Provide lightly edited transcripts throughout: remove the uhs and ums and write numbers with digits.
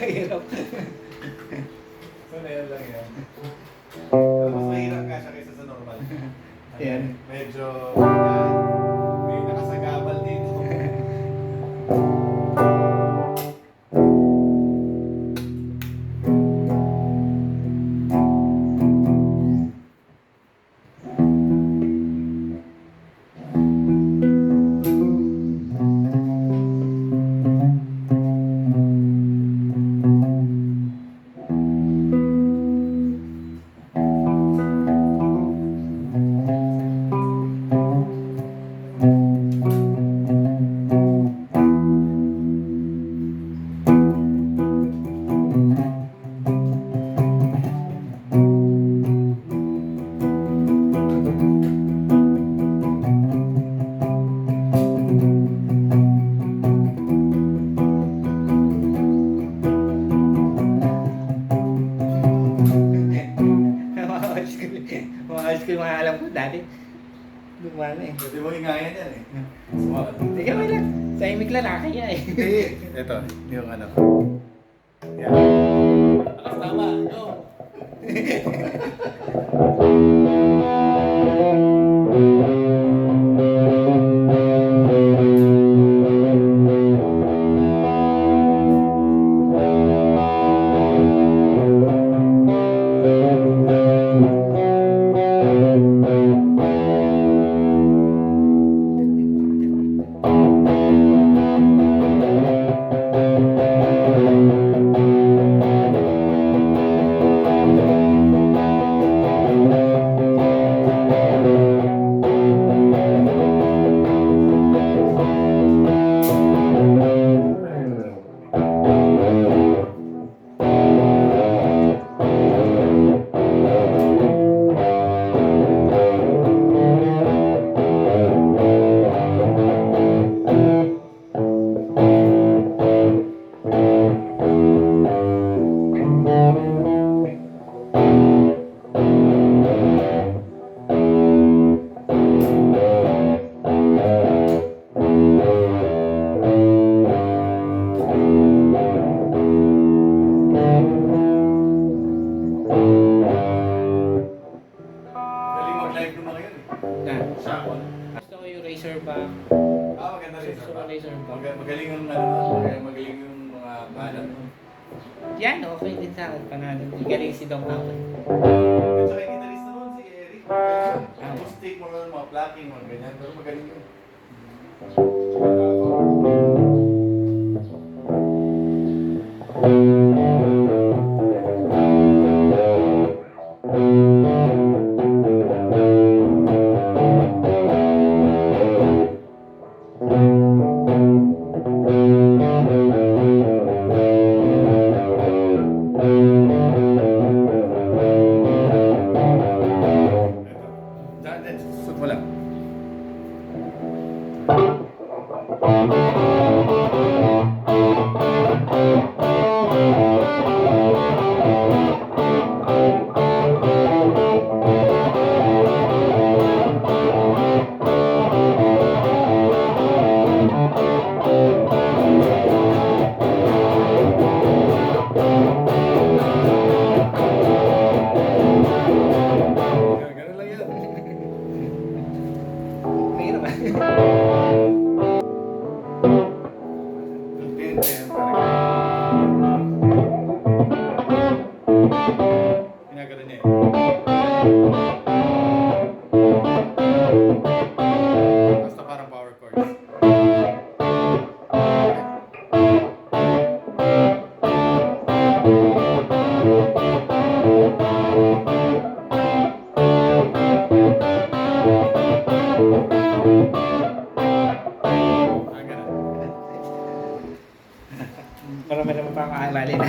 Hirap. So, na yan lang yan. Pero mas mahirap nga siya kaysa sa normal. Yan. Medyo, may nakasagabal dito. Maayos ko yung mga alam ko dati. Lumana eh. Pwede mo hingayan yan eh. Sumagal. Teka mo lang. Sa imig lalaki niya eh. Hindi. Ito, yung ano. Yan. Alas tama. Go. Razorback. Maganda rin. Gusto ko Razorback. Magaling yung ano, magaling yung mga balat mo. Yan, okay din sa akin. Panalo. Galing si Dong Howard. At saka yung gitarista noon, si Eric. Acoustic, mga plucking, mga ganyan. Pero magaling yun. Susot mo lang. Ganun lang yan. Mahirap ah. Ginagano niya eh. Basta parang power chords. Ganun. Marami naman pa makahalali na.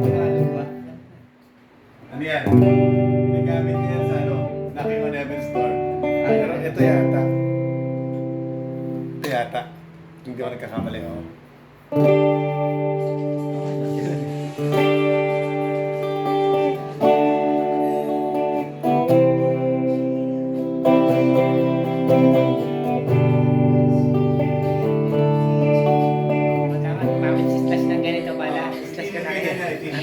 Tagalog ba? Ano yan? Ginagamit niya yan sa ano? Knocking on Heaven's Door. Pero ito yata. Ito yata. Hindi ako nagkakamali, oh. Tama, tumawid si Slash ng ganito pala. Slash ka na Ganyan niya, rin. itin.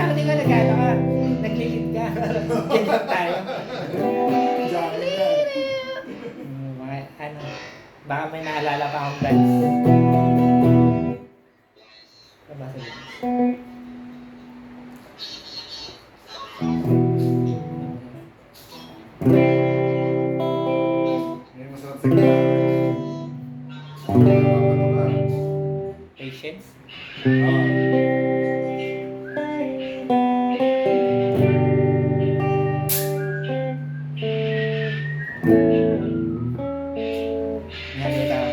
Ako di ko nagano ka. Naglilid ka. Yan lang tayo. Jamming na. Mga ano. Baka may naalala pa akong dance. Diba sabi? May masarap sa gitara. Ano ka? Patience. Ano daw?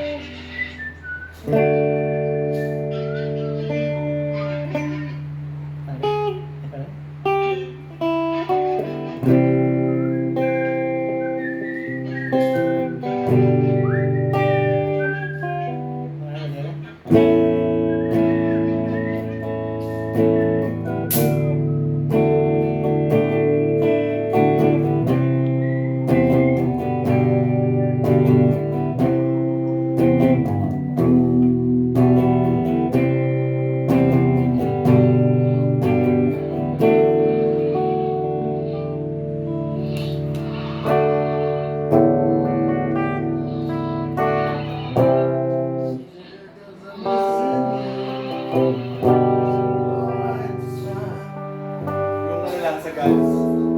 Yung ano lang sa guns,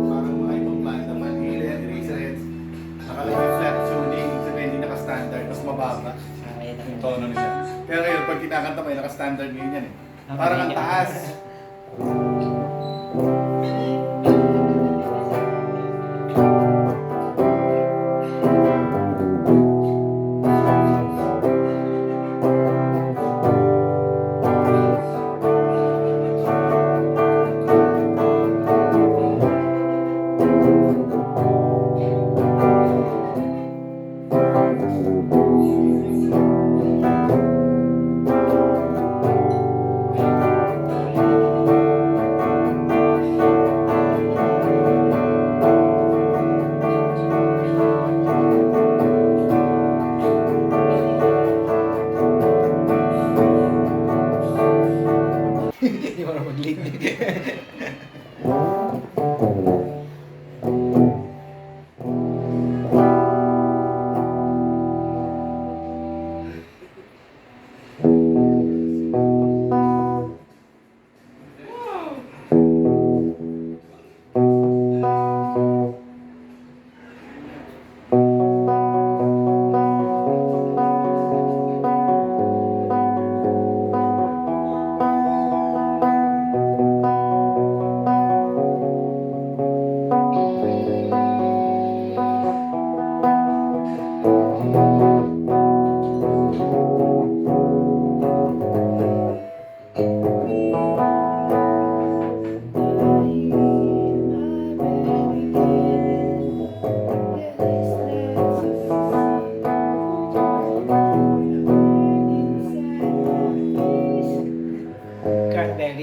parang mga ibang banda, Manhila, Eraserheads, nakalagay flat tuning, sabihin hindi naka-standard, mas mababa yung tono nila. Kaya ngayon, pag kinakanta mo, naka-standard ngayon yan eh. Parang ang taas. Hindi mo na mag-lead.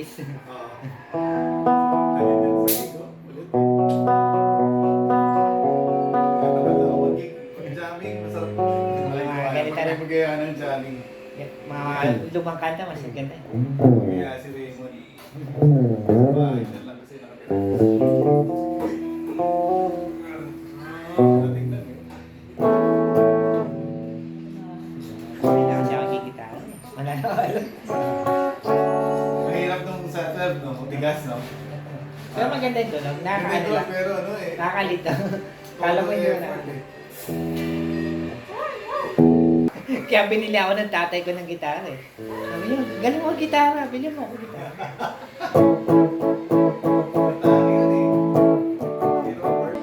Paris. Oo. Ayun din sa ito. Ulit. Kaya naman ako mag-gig. Pag-jamming, masarap. Ganito na. Magkaya ng jamming. Mga lumang kanta, mas maganda. Kaya si Raymond. Bahay na lang kasi nakatira. Dating lang yun. Hindi na kasi ako gigitara. Wala na alam. Mahirap nung sa 12, no? Tigas, no? Pero maganda ito, no? Nakakaano lang. Pero ano eh. Nakakalito. Kala mo yun na. Effort eh. Kaya binili ako ng tatay ko ng gitara eh. Sabi niya, galing mo gitara, bilhin mo ako gitara. Matangin yun eh. Si Robert.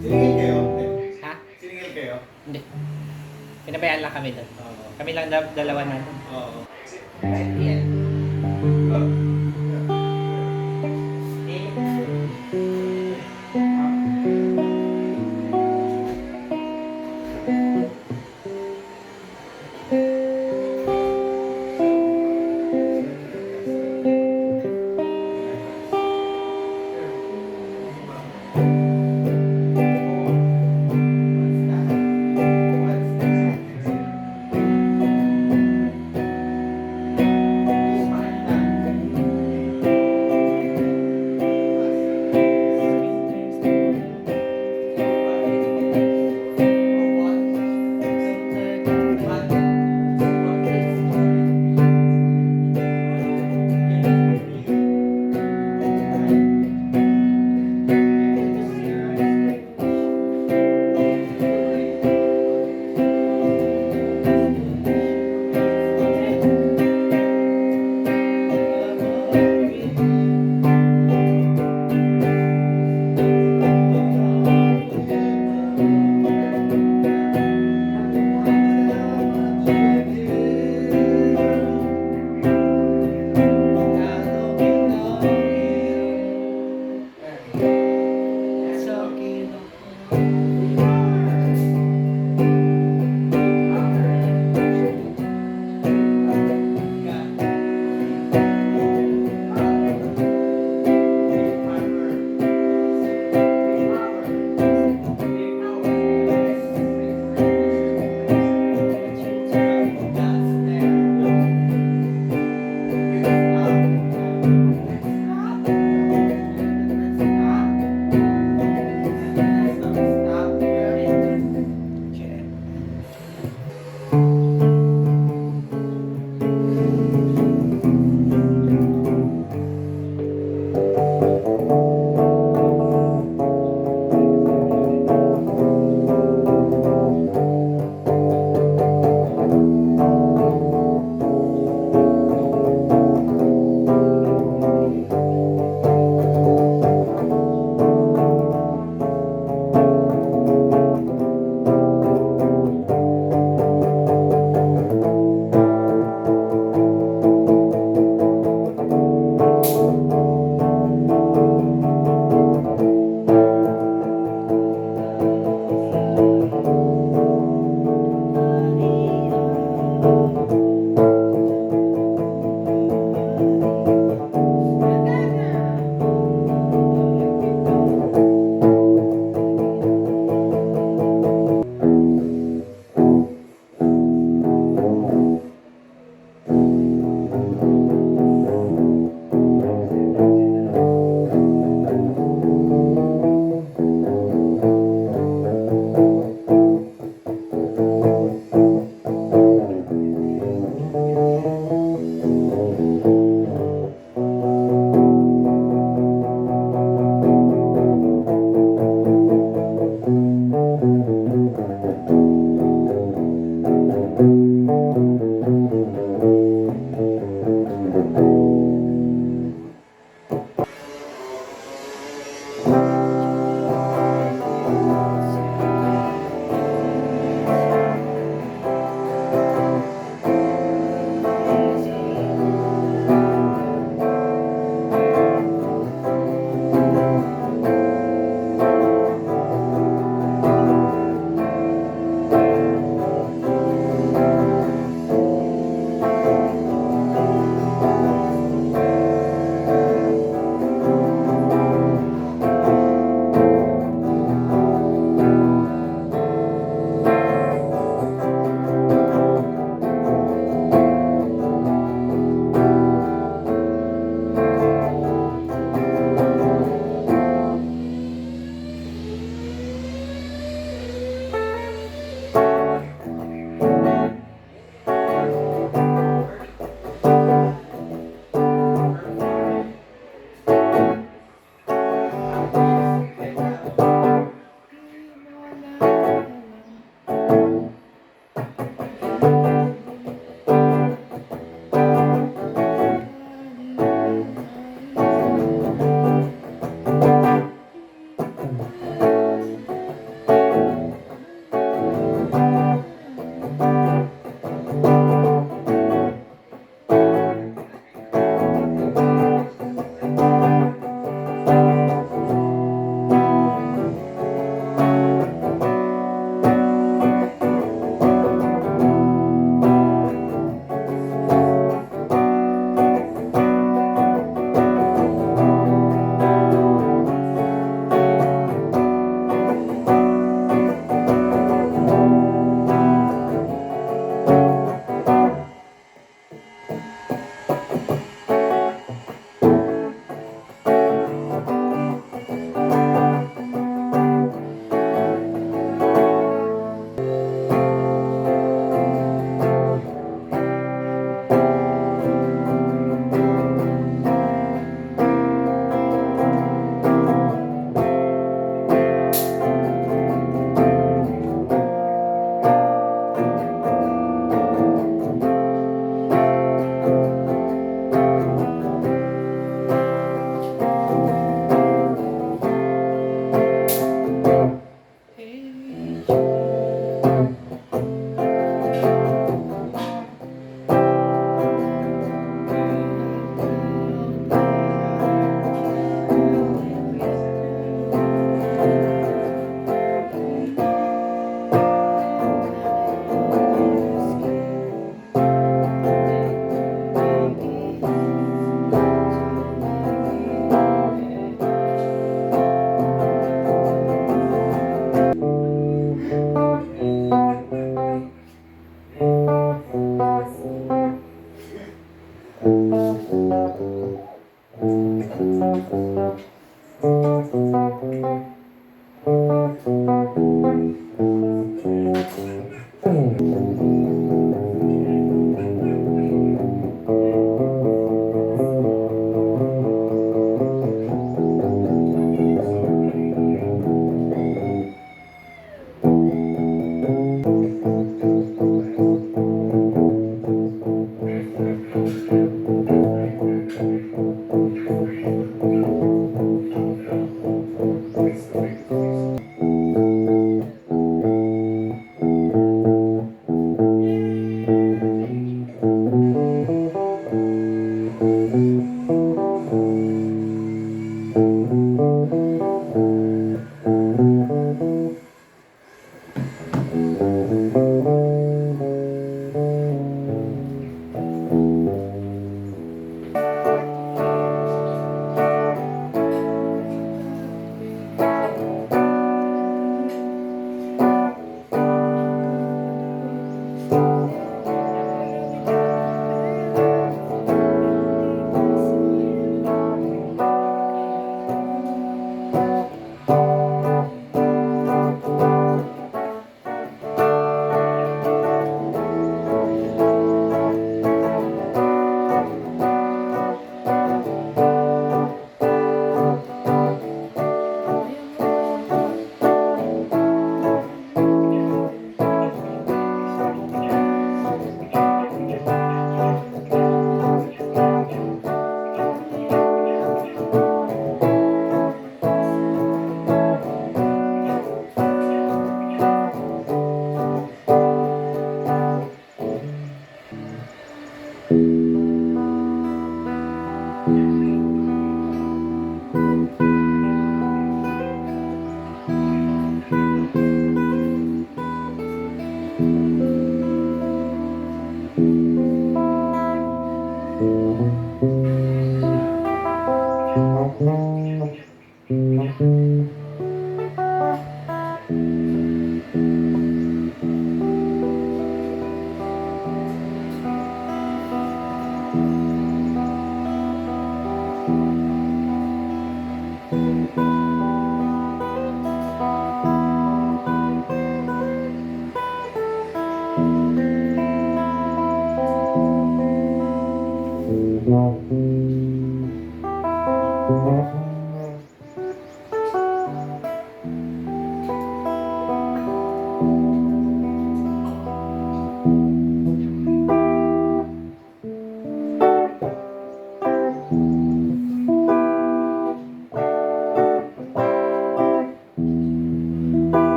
Siningil kayo? Ha? Siningil kayo? Hindi. Pinabayaan lang kami doon. Oo. Kami lang dalawa natin. Oo. Yan.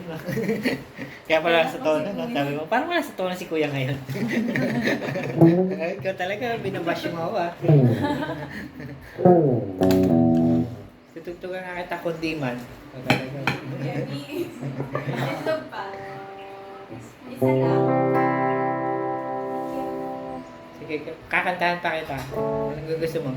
yun. No? Kaya pala sa tono, no? Sabi ko, parang wala sa tono si kuya ngayon. Ikaw talaga, binabash mo ako ah. Tutugtugan nga kita kundi man. Ito pa. Isa lang. Sige, kakantahan pa kita. Anong gusto mo?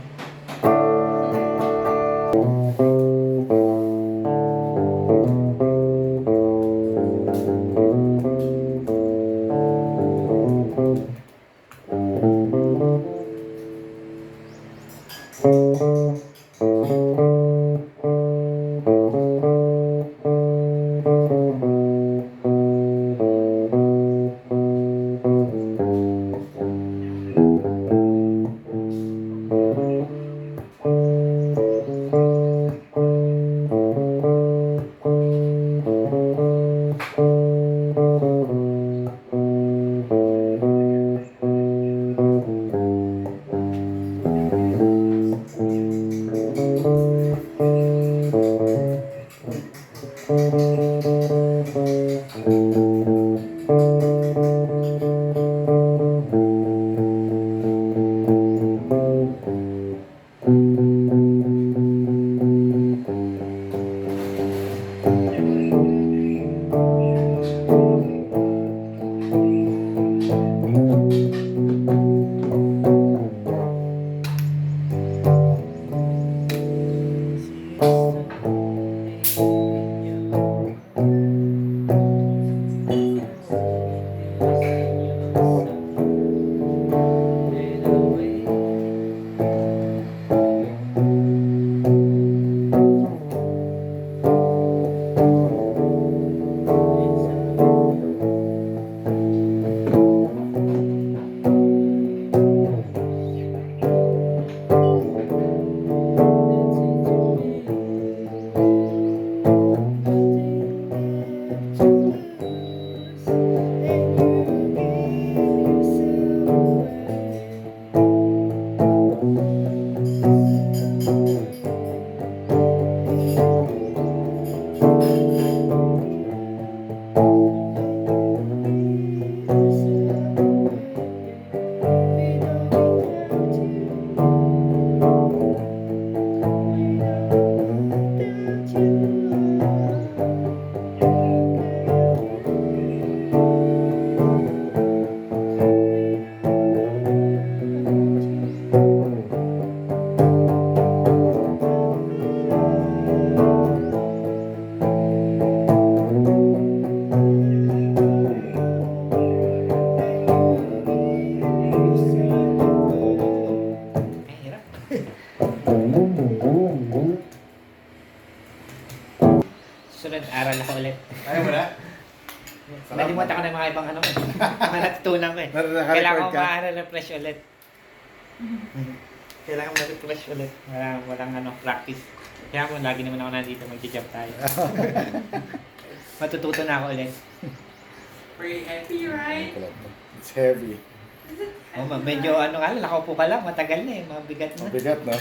Sunod, aral ako ulit. Ayaw mo na? Nalimutan ko na yung mga ibang ano. Mga natutunan ko eh. Kailangan ko maaral na fresh ulit. Kailangan mo na-refresh ulit. Walang ano, practice. Kaya ako, lagi naman ako nandito, mag-job tayo. Matututo na ako ulit. Very happy, right? It's heavy. Oh, medyo ano nga, nakaupo ka lang, matagal na eh, mabigat na. Mabigat, no?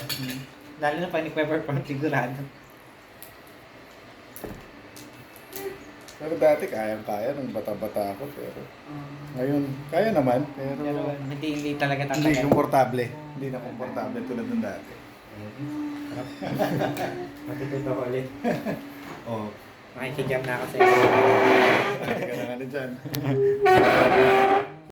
Lalo na pag nagpe-perform, sigurado. Pero dati kayang-kaya nung bata-bata ako. Pero ngayon, kaya naman. Pero Pero hindi talaga hindi tatagal. komportable. Hindi na komportable tulad ng dati. Matututo ko ulit. Oo. Makikijam na ako sa iyo. Hindi ka na nga din dyan.